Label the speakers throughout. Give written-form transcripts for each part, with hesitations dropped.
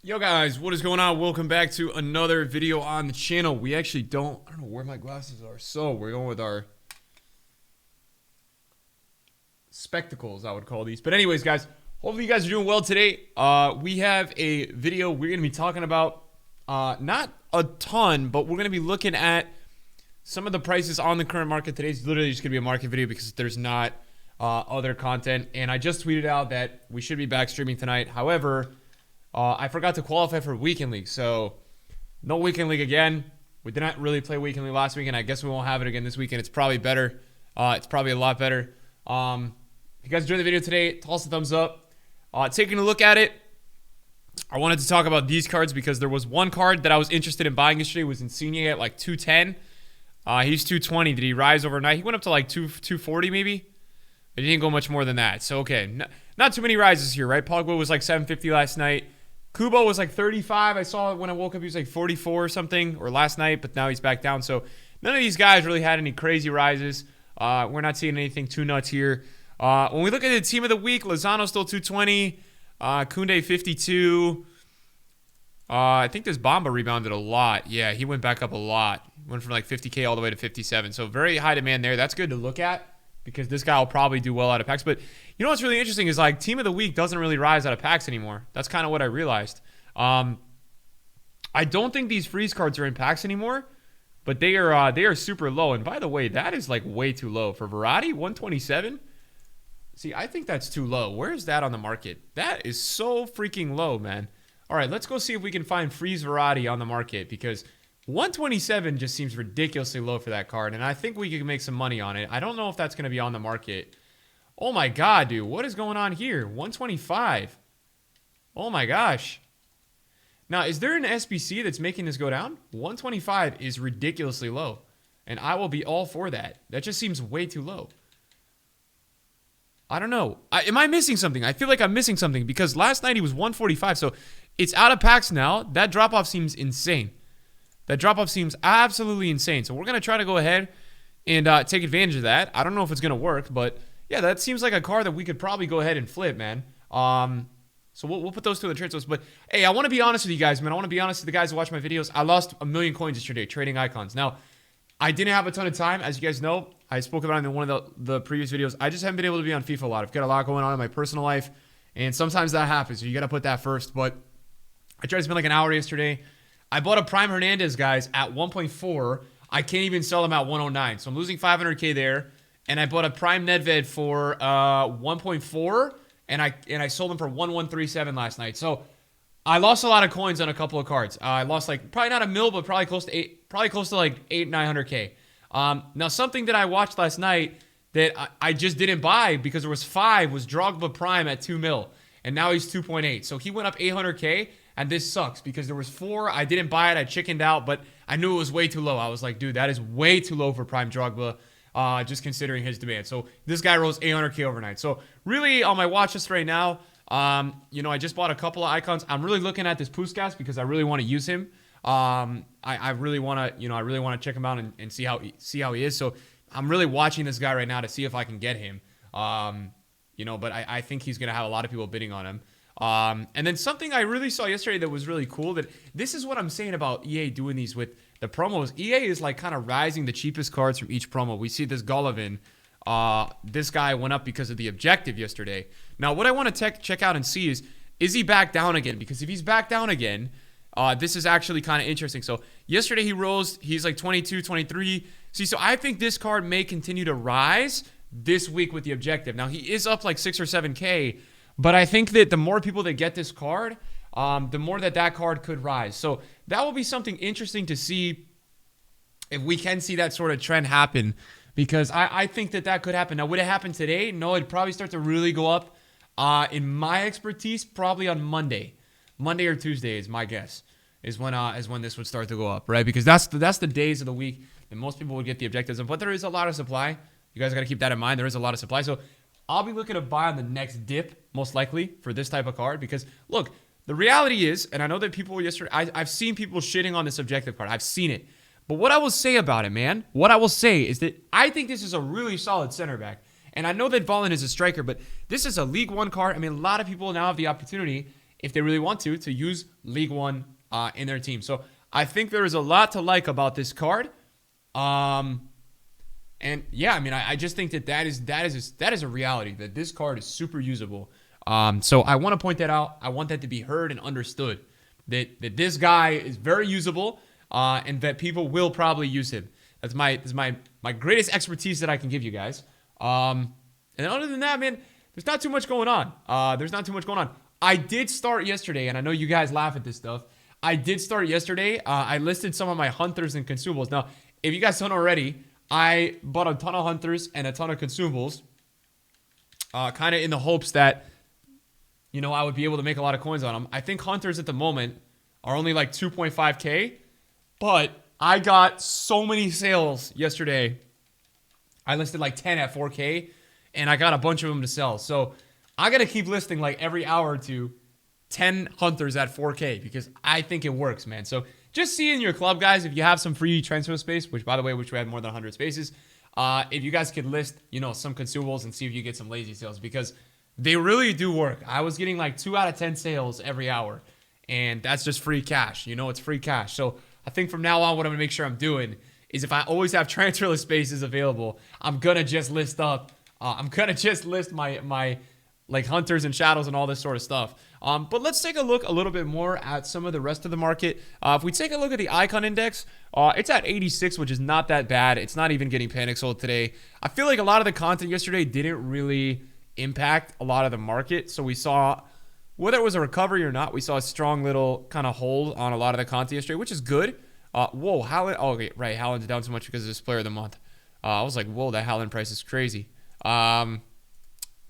Speaker 1: Yo guys, what is going on? Welcome back to another video on the channel. I don't know where my glasses are. So we're going with our spectacles, I would call these. But anyways, guys, hopefully you guys are doing well today. We have a video we're going to be talking about, not a ton, but we're going to be looking at some of the prices on the current market. Today's literally just going to be a market video because there's not other content. And I just tweeted out that we should be back streaming tonight. However, I forgot to qualify for Weekend League, so no Weekend League again. We did not really play Weekend League last weekend. I guess we won't have it again this weekend. It's probably better. It's probably a lot better. If you guys enjoyed the video today, toss a thumbs up. Taking a look at it, I wanted to talk about these cards because there was one card that I was interested in buying yesterday. It was Insigne at like 210. He's 220. Did he rise overnight? He went up to like 240 maybe. But he didn't go much more than that. So, okay, not too many rises here, right? Pogba was like 750 last night. Kubo was like 35. I saw it when I woke up. He was like 44 or something, or last night, but now he's back down. So none of these guys really had any crazy rises. We're not seeing anything too nuts here. When we look at the team of the week, Lozano still 220. Koundé 52. I think this Bamba rebounded a lot. Yeah, he went back up a lot. Went from like 50K all the way to 57. So very high demand there. That's good to look at, because this guy will probably do well out of packs. But you know what's really interesting is like team of the week doesn't really rise out of packs anymore. That's kind of what I realized. I don't think these freeze cards are in packs anymore, but they are super low. And by the way, that is like way too low for Verratti. 127. See, I think that's too low. Where is that on the market? That is so freaking low, man. All right, let's go see if we can find freeze Verratti on the market, because 127 just seems ridiculously low for that card, and I think we could make some money on it. I don't know if that's going to be on the market. Oh my god, dude. What is going on here? 125. Oh my gosh. Now, is there an SBC that's making this go down? 125 is ridiculously low, and I will be all for that. That just seems way too low. I don't know. Am I missing something? I feel like I'm missing something, because last night he was 145, so it's out of packs now. That drop-off seems insane. That drop-off seems absolutely insane. So we're going to try to go ahead and take advantage of that. I don't know if it's going to work, but yeah, that seems like a card that we could probably go ahead and flip, man. So we'll put those two in the trade list. But hey, I want to be honest with you guys, man. I want to be honest with the guys who watch my videos. I lost 1 million coins yesterday trading icons. Now, I didn't have a ton of time. As you guys know, I spoke about it in one of the previous videos. I just haven't been able to be on FIFA a lot. I've got a lot going on in my personal life, and sometimes that happens. So you got to put that first. But I tried to spend like an hour yesterday. I bought a Prime Hernandez, guys, at 1.4. I can't even sell them at 109. So I'm losing 500K there. And I bought a Prime Nedved for 1.4, and I sold them for 1137 last night. So I lost a lot of coins on a couple of cards. I lost like probably not a mil, but probably close to like 900K. Now something that I watched last night that I just didn't buy because there was 5 was Drogba Prime at 2 mil, and now he's 2.8. So he went up 800K. And this sucks because there was 4. I didn't buy it. I chickened out, but I knew it was way too low. I was like, dude, that is way too low for Prime Drogba, just considering his demand. So this guy rose 800K overnight. So really on my watch list right now, I just bought a couple of icons. I'm really looking at this Puskas because I really want to use him. I really want to check him out and see how he is. So I'm really watching this guy right now to see if I can get him. But I think he's going to have a lot of people bidding on him. And then something I really saw yesterday that was really cool, that this is what I'm saying about EA doing these with the promos. EA is like kind of rising the cheapest cards from each promo. We see this Golovin. This guy went up because of the objective yesterday. Now, what I want to check out and see is he back down again? Because if he's back down again, this is actually kind of interesting. So yesterday he rose. He's like 22, 23. See, so I think this card may continue to rise this week with the objective. Now, he is up like 6 or 7K. But I think that the more people that get this card, the more that card could rise. So that will be something interesting to see if we can see that sort of trend happen, because I think that could happen. Now, would it happen today? No, it'd probably start to really go up. In my expertise, probably on Monday or Tuesday is my guess, is when this would start to go up, right? Because that's the days of the week that most people would get the objectives. But there is a lot of supply. You guys got to keep that in mind. There is a lot of supply. So I'll be looking to buy on the next dip, most likely, for this type of card. Because, look, the reality is, and I know that people yesterday, I've seen people shitting on this objective card. I've seen it. But what I will say about it, man, what I will say is that I think this is a really solid center back. And I know that Volin is a striker, but this is a League One card. I mean, a lot of people now have the opportunity if they really want to use League One in their team. So I think there is a lot to like about this card. And yeah, I mean, I just think that is a reality, that this card is super usable. So I want to point that out. I want that to be heard and understood, that this guy is very usable, and that people will probably use him. That's my greatest expertise that I can give you guys. And other than that, man, there's not too much going on. I did start yesterday, and I know you guys laugh at this stuff. I did start yesterday. I listed some of my hunters and consumables. Now, if you guys don't already, I bought a ton of hunters and a ton of consumables, kind of in the hopes that, you know, I would be able to make a lot of coins on them. I think hunters at the moment are only like 2.5K, but I got so many sales yesterday. I listed like 10 at 4K, and I got a bunch of them to sell. So I got to keep listing like every hour or two 10 hunters at 4K, because I think it works, man. So just see in your club, guys, if you have some free transfer space, which, by the way, we had more than 100 spaces, if you guys could list, you know, some consumables and see if you get some lazy sales, because they really do work. I was getting like 2 out of 10 sales every hour, and that's just free cash. You know, it's free cash. So I think from now on, what I'm going to make sure I'm doing is, if I always have transferless spaces available, I'm going to just list up. I'm going to just list my like hunters and shadows and all this sort of stuff. But let's take a look a little bit more at some of the rest of the market. If we take a look at the icon index, it's at 86, which is not that bad. It's not even getting panic sold today. I feel like a lot of the content yesterday didn't really impact a lot of the market. So we saw, whether it was a recovery or not, we saw a strong little kind of hold on a lot of the content yesterday, which is good. Whoa, Haaland. Oh, okay, right. Haaland's down so much because of this player of the month. I was like, whoa, that Haaland price is crazy. I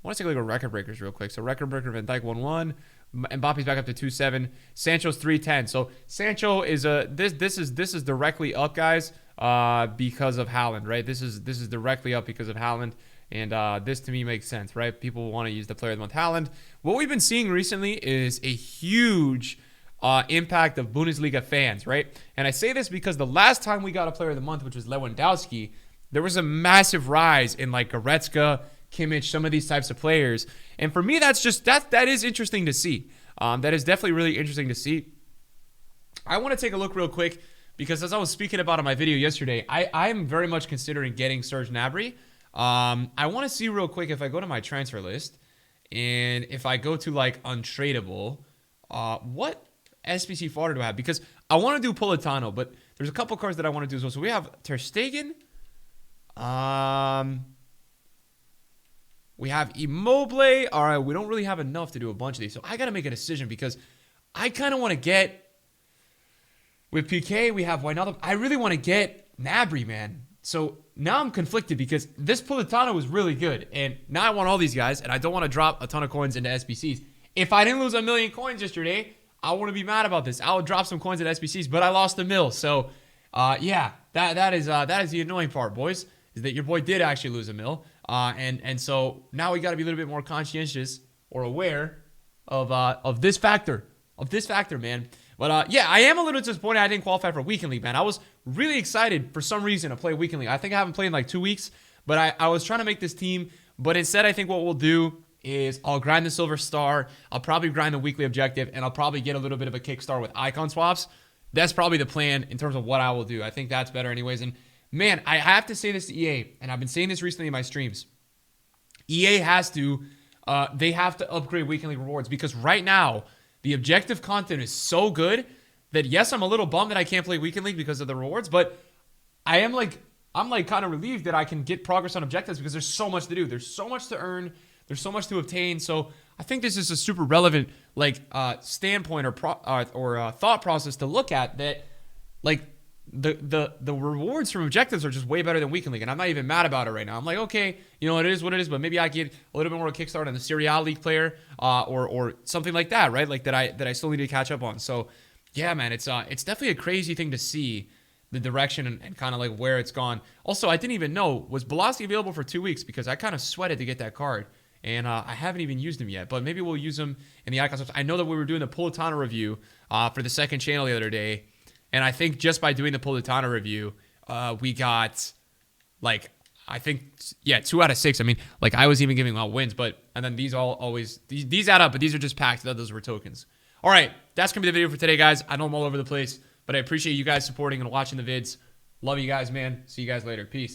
Speaker 1: want to take a look at record breakers real quick. So record breaker, Van Dijk 1-1. Mbappe's back up to 2.7. Sancho's 3.10. So Sancho is this is directly up, guys, because of Haaland, right? This is directly up because of Haaland, and this to me makes sense, right? People want to use the player of the month, Haaland. What we've been seeing recently is a huge impact of Bundesliga fans, right? And I say this because the last time we got a player of the month, which was Lewandowski, there was a massive rise in like Goretzka, Kimmich, some of these types of players. And for me, that is interesting to see. That is definitely really interesting to see. I want to take a look real quick, because as I was speaking about in my video yesterday, I'm very much considering getting Serge Gnabry. I want to see real quick, if I go to my transfer list and if I go to like untradeable, what SBC fodder do I have? Because I want to do Politano, but there's a couple cards that I want to do as well. So we have Ter Stegen. We have Immobile. All right, we don't really have enough to do a bunch of these. So I got to make a decision, because I kind of want to get, with PK, we have Wijnaldum. I really want to get Gnabry, man. So now I'm conflicted, because this Politano was really good. And now I want all these guys, and I don't want to drop a ton of coins into SBCs. If I didn't lose 1 million coins yesterday, I wouldn't be mad about this. I would drop some coins at SBCs, but I lost 1 mil. So, yeah, that is the annoying part, boys, is that your boy did actually lose 1 mil. And so now we got to be a little bit more conscientious or aware of this factor, man. But yeah, I am a little disappointed I didn't qualify for Weekend League, man. I was really excited for some reason to play Weekend League. I think I haven't played in like 2 weeks, but I was trying to make this team. But instead, I think what we'll do is I'll grind the Silver Star. I'll probably grind the weekly objective, and I'll probably get a little bit of a kickstart with icon swaps. That's probably the plan in terms of what I will do. I think that's better anyways. And man, I have to say this to EA, and I've been saying this recently in my streams. EA has to, they have to upgrade Weekend League rewards, because right now, the objective content is so good that, yes, I'm a little bummed that I can't play Weekend League because of the rewards, but I'm kind of relieved that I can get progress on objectives, because there's so much to do. There's so much to earn. There's so much to obtain. So I think this is a super relevant standpoint or thought process to look at, that like the rewards from objectives are just way better than Weekend League, and I'm not even mad about it right now. I'm like, okay, you know, it is what it is, but maybe I get a little bit more of a kickstart on the Serie A League player or something like that, right? Like that I still need to catch up on. So yeah, man, it's definitely a crazy thing to see the direction and kind of like where it's gone. Also, I didn't even know, was Bolasie available for 2 weeks, because I kind of sweated to get that card. And I haven't even used him yet, but maybe we'll use him in the icon swaps. I know that we were doing the Politano review for the second channel the other day, and I think just by doing the Politano review, we got like, I think, yeah, 2 out of 6. I mean, like I was even giving out wins, and then these add up, but these are just packs. Those were tokens. All right, that's going to be the video for today, guys. I know I'm all over the place, but I appreciate you guys supporting and watching the vids. Love you guys, man. See you guys later. Peace.